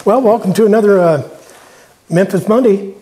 Well, welcome to another Memphis Monday.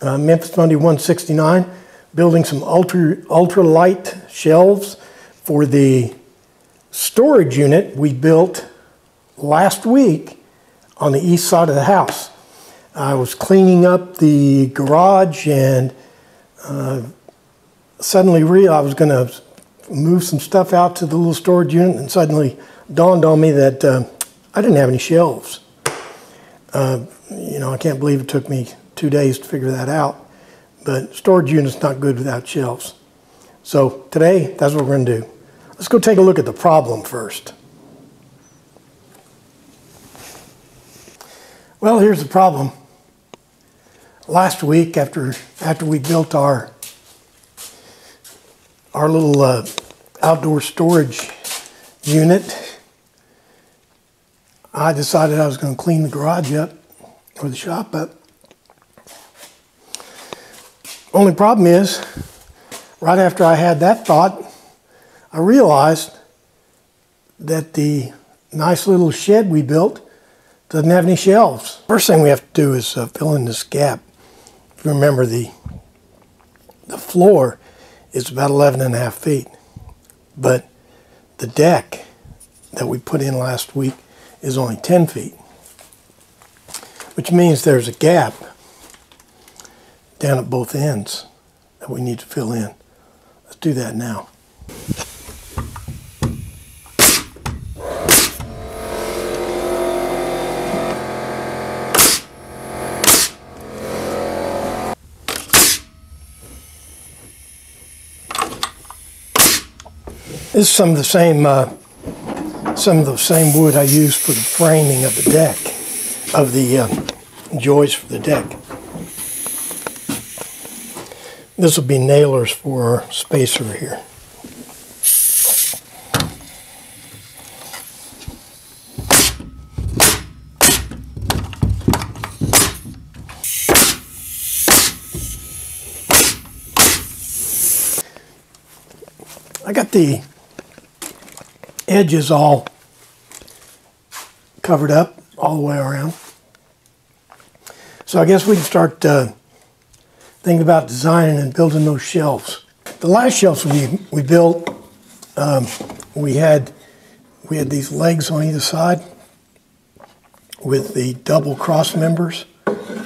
Memphis Monday 169, building some ultra light shelves for the storage unit we built last week on the east side of the house. I was cleaning up the garage and suddenly realized I was going to move some stuff out to the little storage unit, and suddenly dawned on me that I didn't have any shelves. I can't believe it took me 2 days to figure that out, but storage unit's not good without shelves. So today, that's what we're going to do. Let's go take a look at the problem first. Well, here's the problem. Last week, after we built our little outdoor storage unit, I decided I was going to clean the garage up, or the shop up. Only problem is, right after I had that thought, I realized that the nice little shed we built doesn't have any shelves. First thing we have to do is fill in this gap. If you remember, the floor is about 11.5 feet, but the deck that we put in last week is only 10 feet, which means there's a gap down at both ends that we need to fill in. Let's do that now. This is some of the same wood I used for the framing of the deck, of the joists for the deck. This will be nailers for our spacer here. I got the edges all covered up all the way around. So I guess we can start thinking about designing and building those shelves. The last shelves we built, we had these legs on either side with the double cross members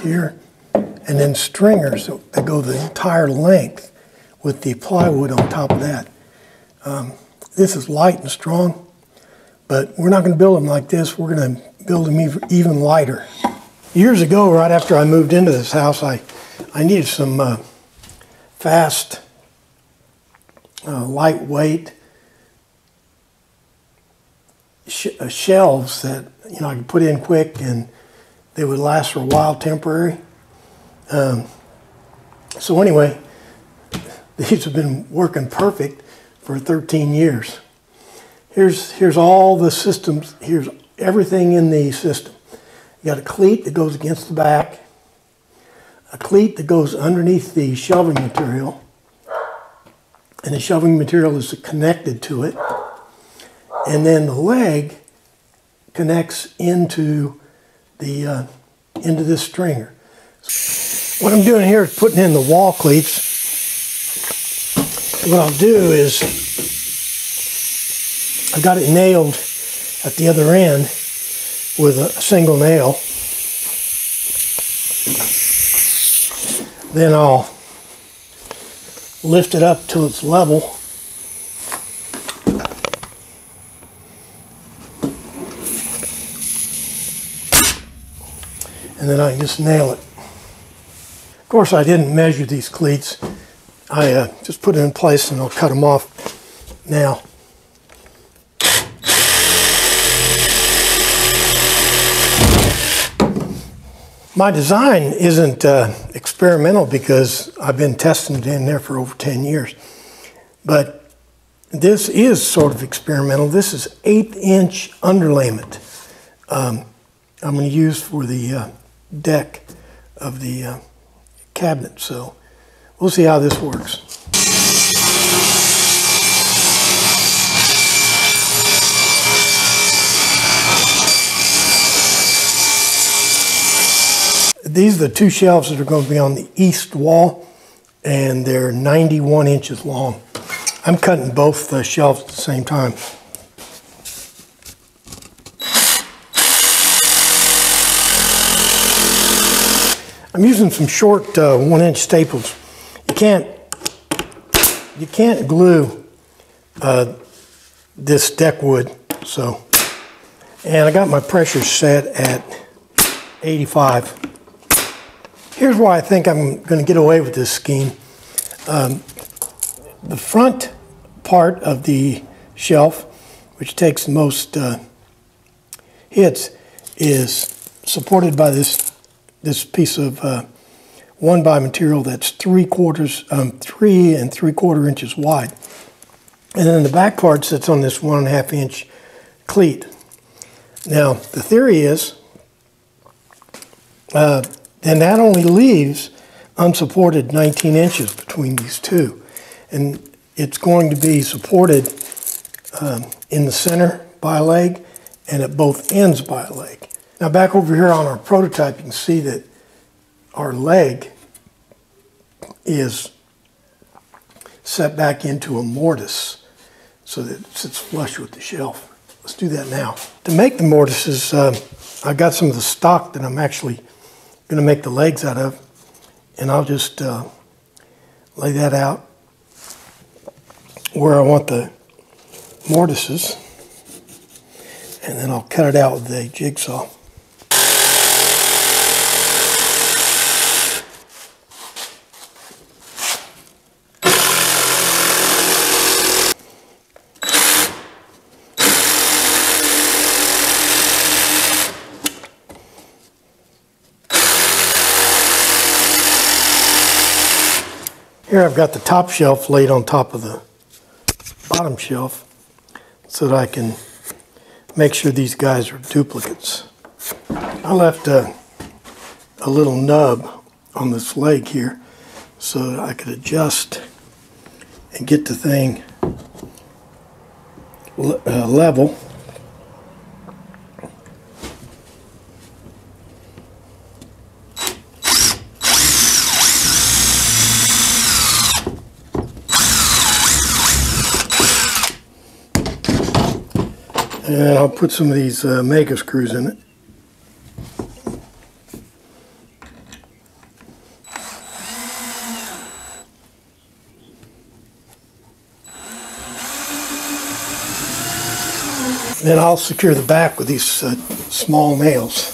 here, and then stringers that go the entire length with the plywood on top of that. This is light and strong, but we're not going to build them like this. We're going to build them even lighter. Years ago, right after I moved into this house, I needed some fast, lightweight shelves that I could put in quick and they would last for a while, temporary. So anyway, these have been working perfect for 13 years. Here's all the systems. Here's everything in the system. You got a cleat that goes against the back, a cleat that goes underneath the shelving material, and the shelving material is connected to it, and then the leg connects into this stringer. What I'm doing here is putting in the wall cleats. What I'll do is, I got it nailed at the other end with a single nail. Then I'll lift it up till it's level. And then I can just nail it. Of course, I didn't measure these cleats. I just put it in place and I'll cut them off now. My design isn't experimental because I've been testing it in there for over 10 years. But this is sort of experimental. This is 1/8" underlayment I'm going to use for the deck of the cabinet. So we'll see how this works. These are the two shelves that are going to be on the east wall, and they're 91 inches long. I'm cutting both the shelves at the same time. I'm using some short 1-inch staples. You can't glue this deck wood, so. And I got my pressure set at 85. Here's why I think I'm going to get away with this scheme. The front part of the shelf, which takes the most hits, is supported by this piece of 1x material that's 3 3/4 inches wide. And then the back part sits on this 1.5 inch cleat. Now, the theory is, then that only leaves unsupported 19 inches between these two. And it's going to be supported in the center by a leg and at both ends by a leg. Now back over here on our prototype, you can see that our leg is set back into a mortise so that it sits flush with the shelf. Let's do that now. To make the mortises, I've got some of the stock that I'm actually going to make the legs out of, and I'll just lay that out where I want the mortises, and then I'll cut it out with a jigsaw. Here I've got the top shelf laid on top of the bottom shelf so that I can make sure these guys are duplicates. I left a little nub on this leg here so that I could adjust and get the thing level. And I'll put some of these mega screws in it. Then I'll secure the back with these small nails.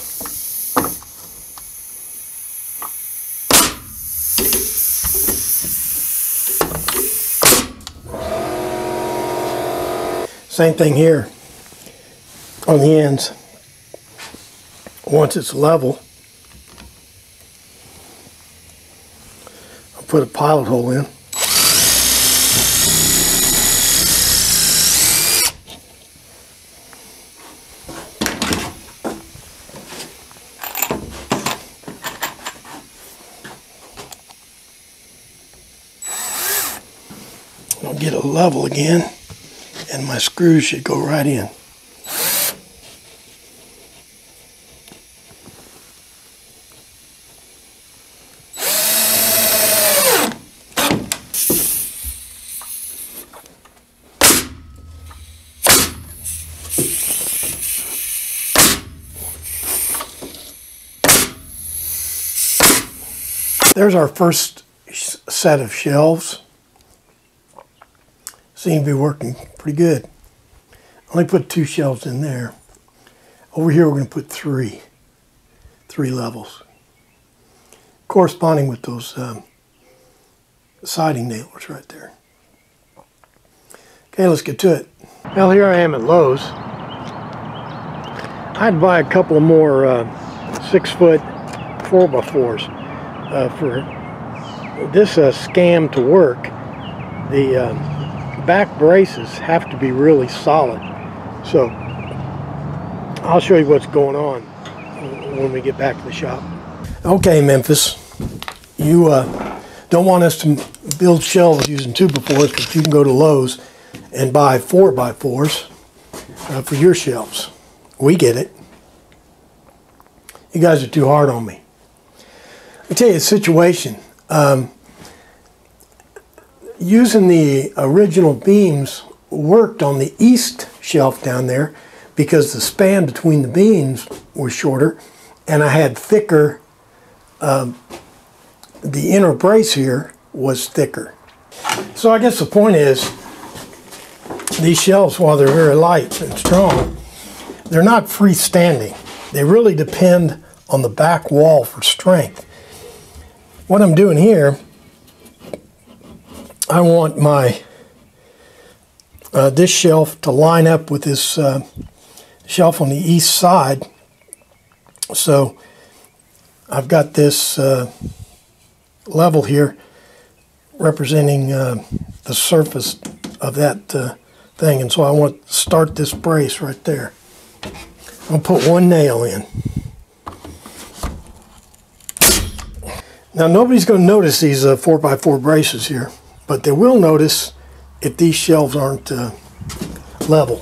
Same thing here on the ends. Once it's level, I'll put a pilot hole in. I'll get it level again, and my screws should go right in. There's our first set of shelves. Seem to be working pretty good. Only put 2 shelves in there. Over here we're going to put 3 levels, corresponding with those siding nailers right there. Okay, let's get to it. Well, here I am at Lowe's. I'd buy a couple of more 6-foot 4x4s. For this scam to work, the back braces have to be really solid. So I'll show you what's going on when we get back to the shop. Okay, Memphis, you don't want us to build shelves using 2x4s, but you can go to Lowe's and buy 4x4s for your shelves. We get it. You guys are too hard on me. me tell you a situation. Using the original beams worked on the east shelf down there because the span between the beams was shorter, and I had thicker, the inner brace here was thicker. So I guess the point is, these shelves, while they're very light and strong, they're not freestanding. They really depend on the back wall for strength. What I'm doing here, I want my this shelf to line up with this shelf on the east side. So I've got this level here representing the surface of that thing, and so I want to start this brace right there. I'm going to put one nail in. Now nobody's going to notice these 4x4 braces here, but they will notice if these shelves aren't level.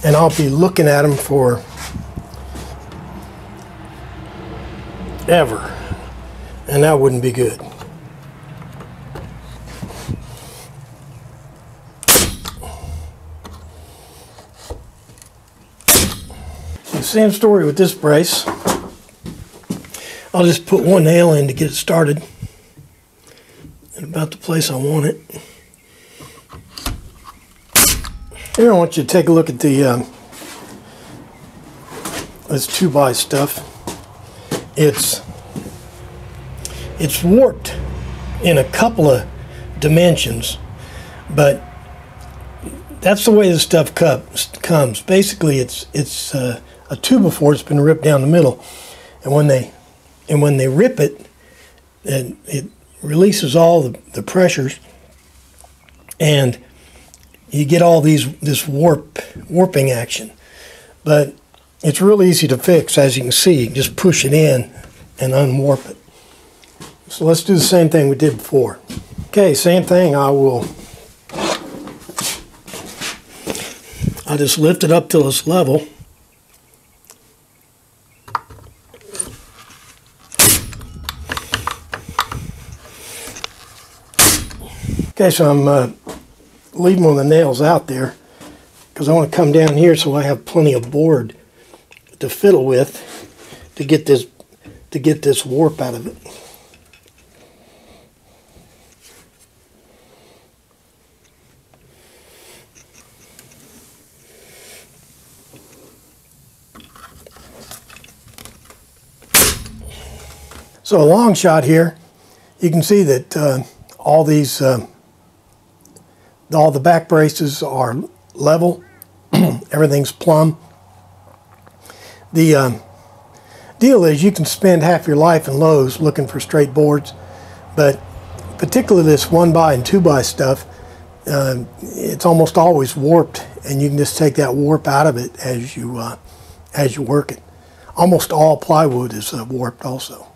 And I'll be looking at them for ever, and that wouldn't be good. Same story with this brace. I'll just put one nail in to get it started at about the place I want it. Here I want you to take a look at the this 2x stuff. It's warped in a couple of dimensions, but that's the way this stuff comes. Basically, it's a 2x4 that's been ripped down the middle, and when they rip it, it releases all the pressures, and you get all this warping action. But it's real easy to fix, as you can see. You can just push it in and unwarp it. So let's do the same thing we did before. Okay, same thing. I'll just lift it up till it's level. Okay, so I'm leaving one of the nails out there because I want to come down here so I have plenty of board to fiddle with to get this warp out of it. So a long shot here, you can see that all the back braces are level. Everything's plumb. The deal is you can spend half your life in Lowe's looking for straight boards, but particularly this 1x and 2x stuff, it's almost always warped, and you can just take that warp out of it as you work it. Almost all plywood is warped also.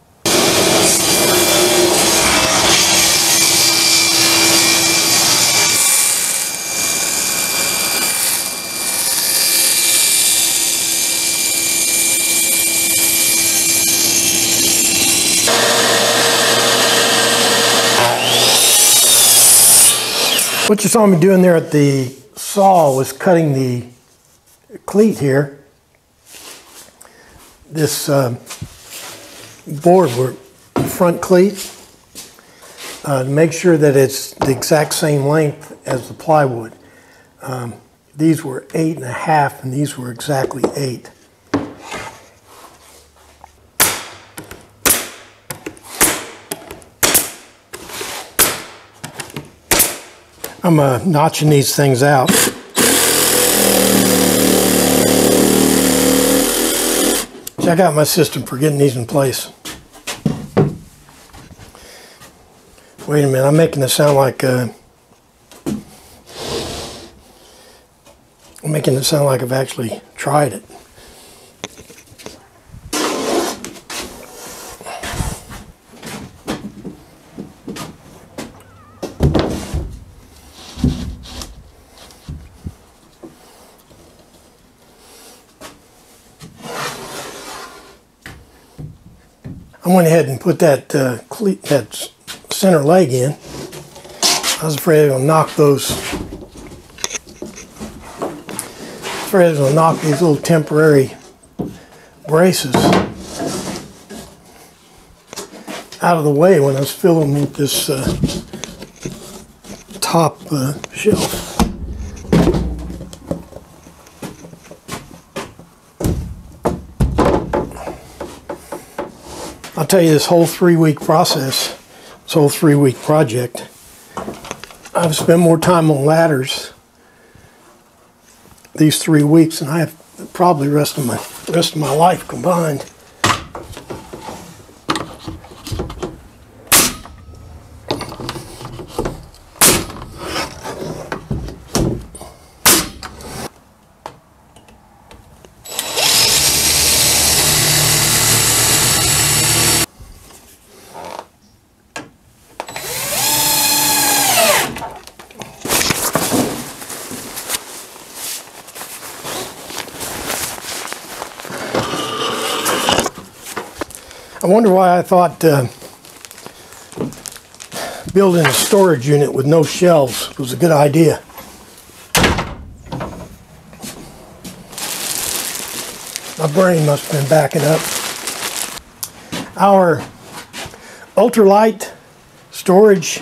What you saw me doing there at the saw was cutting the cleat here. This board, front cleat, to make sure that it's the exact same length as the plywood. These were 8.5 and these were exactly 8. I'm notching these things out. Check out my system for getting these in place. Wait a minute, I'm making this sound like I've actually tried it. I went ahead and put that that center leg in. I was afraid it was going to knock those. Afraid it was going to knock these little temporary braces out of the way when I was filling with this top shelf. I'll tell you, this whole 3-week process, this whole 3-week project, I've spent more time on ladders these 3 weeks than I have probably the rest of my life combined. I wonder why I thought building a storage unit with no shelves was a good idea. My brain must have been backing up. Our ultralight storage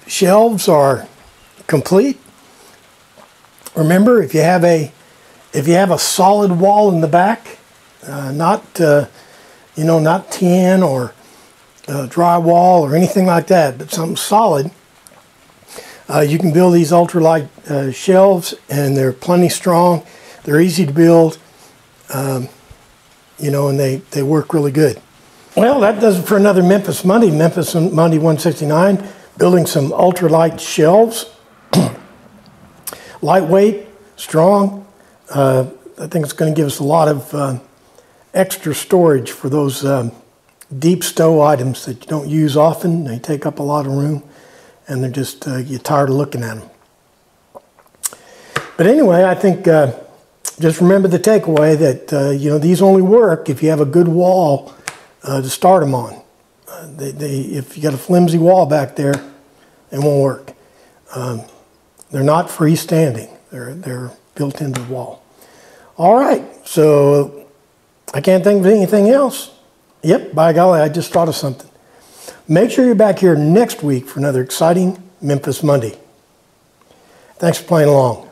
shelves are complete. Remember, if you have a solid wall in the back, not not tin or drywall or anything like that, but something solid, you can build these ultralight shelves, and they're plenty strong. They're easy to build, and they work really good. Well, that does it for another Memphis Monday. Memphis Monday 169, building some ultralight shelves. Lightweight, strong. I think it's going to give us a lot of extra storage for those deep stow items that you don't use often. They take up a lot of room, and they're just, you're tired of looking at them. But anyway, I think just remember the takeaway that these only work if you have a good wall to start them on. If you got a flimsy wall back there, it won't work. They're not freestanding. They're built into the wall. All right, so I can't think of anything else. Yep, by golly, I just thought of something. Make sure you're back here next week for another exciting Memphis Monday. Thanks for playing along.